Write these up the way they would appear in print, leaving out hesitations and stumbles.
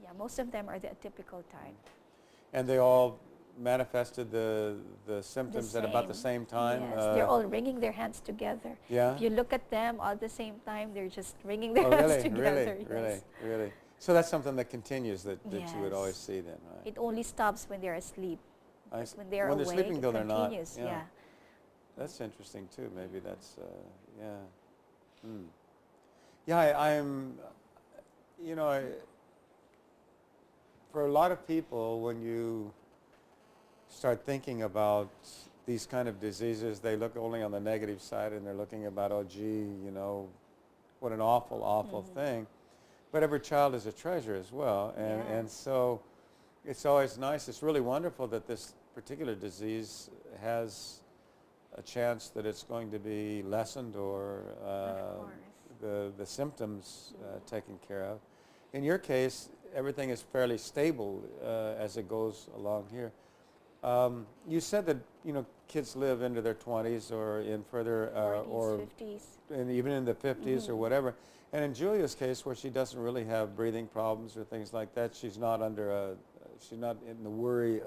Yeah, most of them are the atypical type. And they all manifested the The symptoms at about the same time? Yes, they're all wringing their hands together. Yeah? If you look at them all at the same time, they're just wringing their Oh, hands really? together. Really? Yes. Really? Really? So that's something that continues that you would always Yes. see then, right? It only stops when they're asleep. But when they're when they're awake, sleeping, it though, they're not. continues. Yeah. Yeah. That's interesting, too. Maybe that's, yeah. Hmm. Yeah, I'm, you know, for a lot of people, when you start thinking about these kind of diseases, they look only on the negative side, and they're looking about, oh, gee, you know, what an awful, awful thing. But every child is a treasure as well, and so it's always nice. It's really wonderful that this particular disease has a chance that it's going to be lessened or the symptoms taken care of. In your case, everything is fairly stable as it goes along here. You said that kids live into their 20s or in further 40s, or 50s. and even in the 50s or whatever. And in Julia's case, where she doesn't really have breathing problems or things like that, she's not she's not in the worry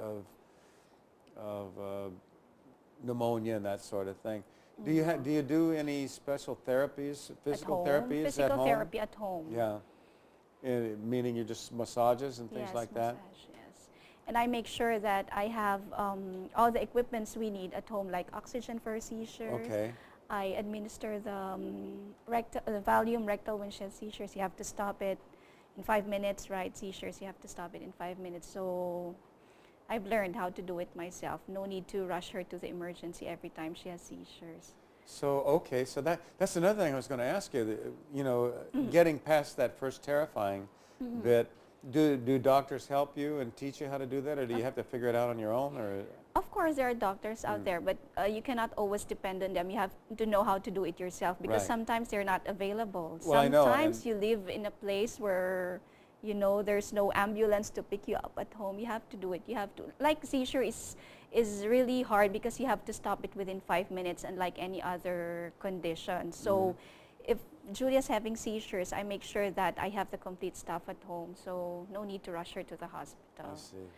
of pneumonia and that sort of thing. Do you do any special therapies, physical therapies at home? Physical therapy at home. Yeah. Meaning you just massages and things like that? Yes. And I make sure that I have all the equipments we need at home, like oxygen for seizures. Okay. I administer the Valium rectal when she has seizures. You have to stop it in 5 minutes, right? Seizures, you have to stop it in 5 minutes. So I've learned how to do it myself. No need to rush her to the emergency every time she has seizures. So, okay, so that's another thing I was going to ask you. Getting past that first terrifying bit, do doctors help you and teach you how to do that, or do you have to figure it out on your own? Or of course, there are doctors out there, but you cannot always depend on them. You have to know how to do it yourself because sometimes they're not available. Well, sometimes you live in a place where there's no ambulance to pick you up at home. You have to do it. You have to, like seizure is really hard because you have to stop it within 5 minutes, and like any other condition. So if Julia's having seizures, I make sure that I have the complete staff at home, so no need to rush her to the hospital. I see.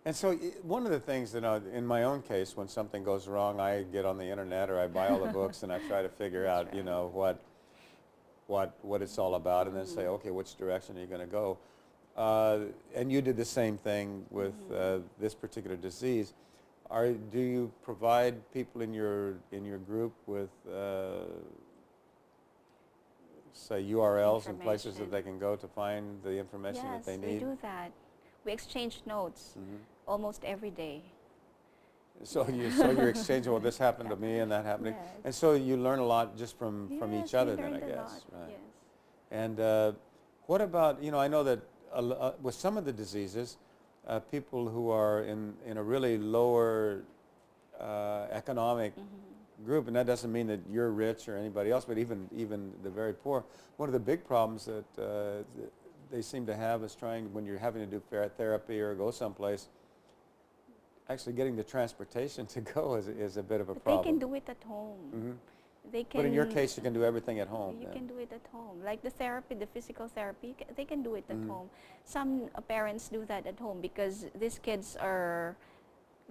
And so one of the things that in my own case, when something goes wrong, I get on the internet or I buy all the books and I try to figure out, what it's all about, and then say, okay, which direction are you going to go? And you did the same thing with this particular disease. Do you provide people in your group with say URLs and places that they can go to find the information that they need? Yes, we do that. We exchange notes almost every day. So you're exchanging, well, this happened to me and that happened. Yes. And so you learn a lot just from each other then, I guess. Lot. Right. Yes. And what about, I know that with some of the diseases, people who are in a really lower economic group, and that doesn't mean that you're rich or anybody else, but even the very poor, one of the big problems that they seem to have is when you're having to do therapy or go someplace, actually getting the transportation to go is a bit of a problem. They can do it at home. They can, but in your case, you can do everything at home. You can do it at home. Like the physical therapy, they can do it at home. Some parents do that at home because these kids are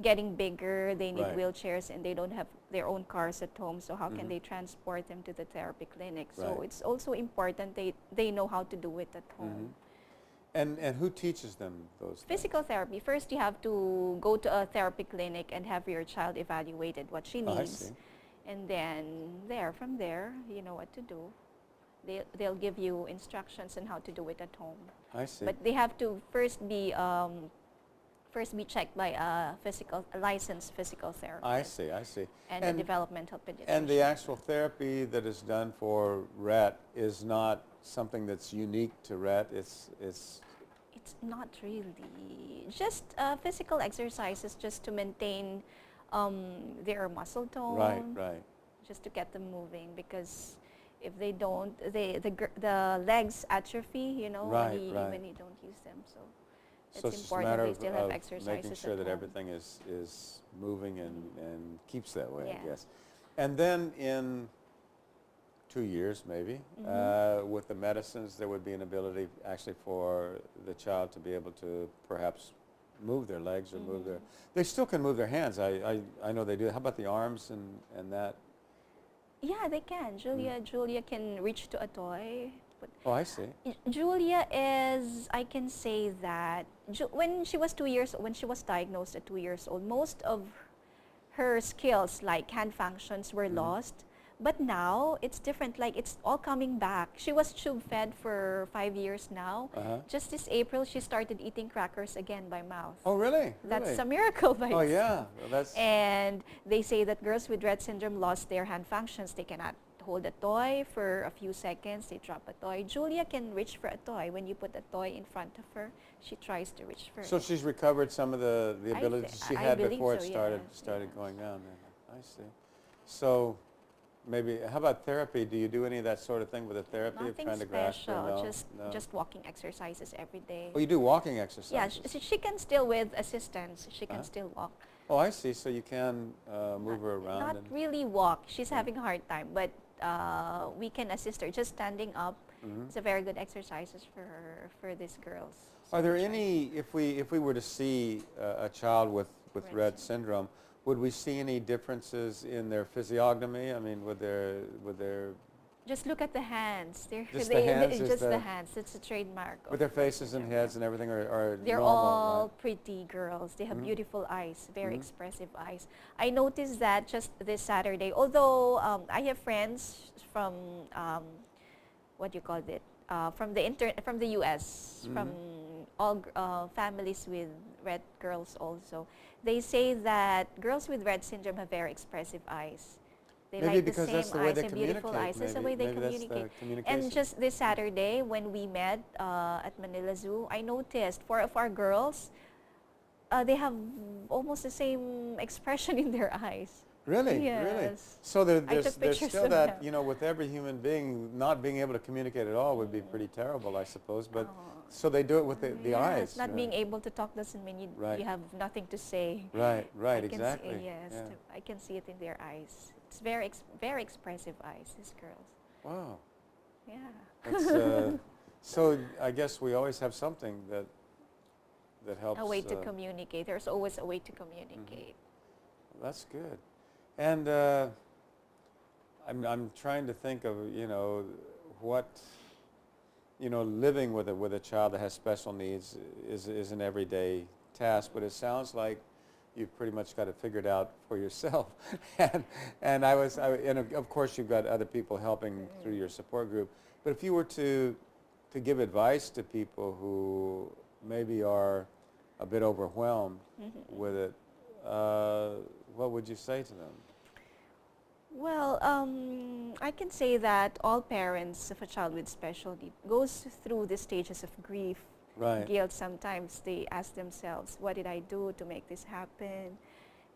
getting bigger, they need wheelchairs, and they don't have their own cars at home, so how can they transport them to the therapy clinic? So it's also important they know how to do it at home. And who teaches them those things? Physical therapy. First, you have to go to a therapy clinic and have your child evaluated, what she needs. I see. And then from there, you know what to do. They'll give you instructions on how to do it at home. I see. But they have to first be checked by a licensed physical therapist. I see. And a developmental pediatrician. And the actual therapy that is done for rett is not something that's unique to rett. It's not really. Just physical exercises just to maintain their muscle tone. Right. Just to get them moving, because if they don't, the legs atrophy, when you don't use them. So it's important they still have exercises making sure that home. everything is moving and keeps that way, I Yeah. guess. And then in 2 years maybe. With the medicines, there would be an ability actually for the child to be able to perhaps move their legs or move their. They still can move their hands. I know they do. How about the arms and that? Yeah, they can. Julia can reach to a toy. But Oh, I see. Julia is, I can say that when she was 2 years, when she was diagnosed at 2 years old, most of her skills like hand functions were lost. But now it's different, like it's all coming back. She was tube fed for 5 years now. Just this April, she started eating crackers again by mouth. Oh, really? That's Really? a miracle by Oh, itself. yeah. Well, that's. And they say that girls with Rett syndrome lost their hand functions. They cannot hold a toy for a few seconds. They drop a toy. Julia can reach for a toy. When you put a toy in front of her, she tries to reach for So it. she's recovered some of the abilities she I had believe before it so, started yeah. going down. I see. So maybe, how about therapy? Do you do any of that sort of thing with the therapy of Nothing trying to grasp her? special, No? just walking exercises every day. Oh, you do walking exercises? Yeah, she can still, with assistance, she can still walk. Oh, I see. So you can move her around. Not really walk. She's having a hard time, but we can assist her. Just standing up, it's a very good exercises for her, for these girls. Are there any, if we were to see a child with Rett syndrome, would we see any differences in their physiognomy? I mean, would there Just look at the hands. Just the hands is just the- the hands. It's a trademark. with their faces and heads and everything are They're normal, all right? pretty girls. They have beautiful eyes, very expressive eyes. I noticed that just this Saturday. Although I have friends from what do you call it? From the U.S. From all families with Rett girls also. They say that girls with Rett syndrome have very expressive eyes. They Maybe like because the that's same the way eyes they and beautiful communicate, eyes. That's the maybe. way they Maybe that's the communicate. communication. And just this Saturday when we met at Manila Zoo, I noticed 4 of our girls, they have almost the same expression in their eyes. Really? Really? Yes. So took there's pictures still of that, them. with every human being, not being able to communicate at all would be pretty terrible, I suppose. But so they do it with the Yes, eyes. not right? being able to talk doesn't mean Right. you have nothing to say. Right, right, I can exactly. See, yes, Yeah. I can see it in their eyes. It's very expressive eyes, these girls. Wow. Yeah. That's, so I guess we always have something that helps. A way to communicate. There's always a way to communicate. That's good. And I'm trying to think of what living with a child that has special needs is an everyday task, but it sounds like you've pretty much got it figured out for yourself. and of course you've got other people helping through your support group. But if you were to give advice to people who maybe are a bit overwhelmed with it, what would you say to them? Well, I can say that all parents of a child with special need goes through the stages of grief, Right. guilt. Sometimes they ask themselves, what did I do to make this happen?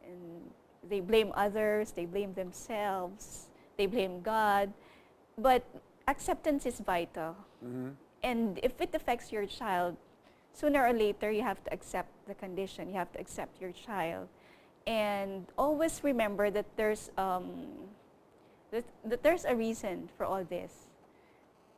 And they blame others, they blame themselves, they blame God. But acceptance is vital. And if it affects your child, sooner or later you have to accept the condition, you have to accept your child. And always remember that there's a reason for all this.